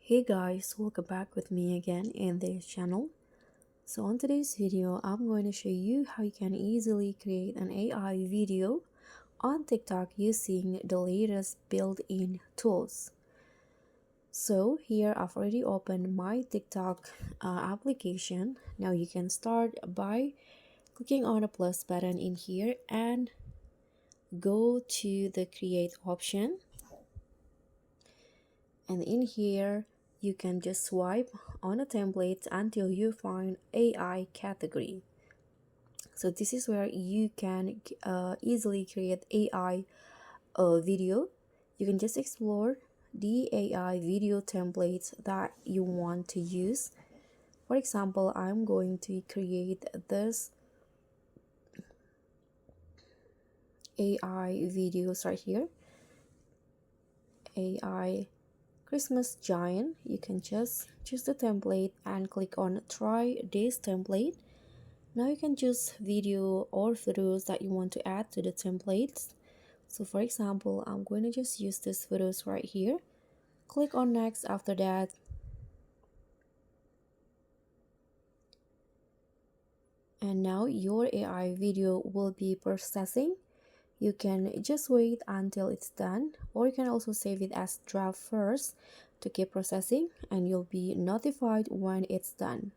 Hey guys, welcome back with me again in this channel. So on today's video, I'm going to show you how you can easily create an AI video on TikTok using the latest built-in tools. So here I've already opened my TikTok application. Now you can start by clicking on the plus button in here and go to the create option. And in here you can just swipe on a template until you find AI category. So this is where you can easily create AI video. You can just explore the AI video templates that you want to use. For example, I'm going to create this AI videos right here. AI Christmas giant. You can just choose the template and click on try this template. Now you can choose video or photos that you want to add to the templates. So for example, I'm going to just use these photos right here. Click on next after that. And now your AI video will be processing. You can just wait until it's done, or you can also save it as draft first to keep processing, and you'll be notified when it's done.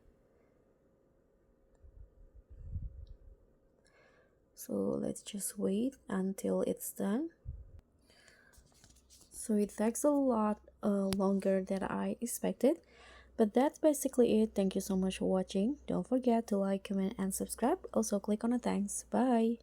So let's just wait until it's done. So it takes a lot longer than I expected, but that's basically it. Thank you so much for watching. Don't forget to like, comment, and subscribe. Also click on the thanks. Bye.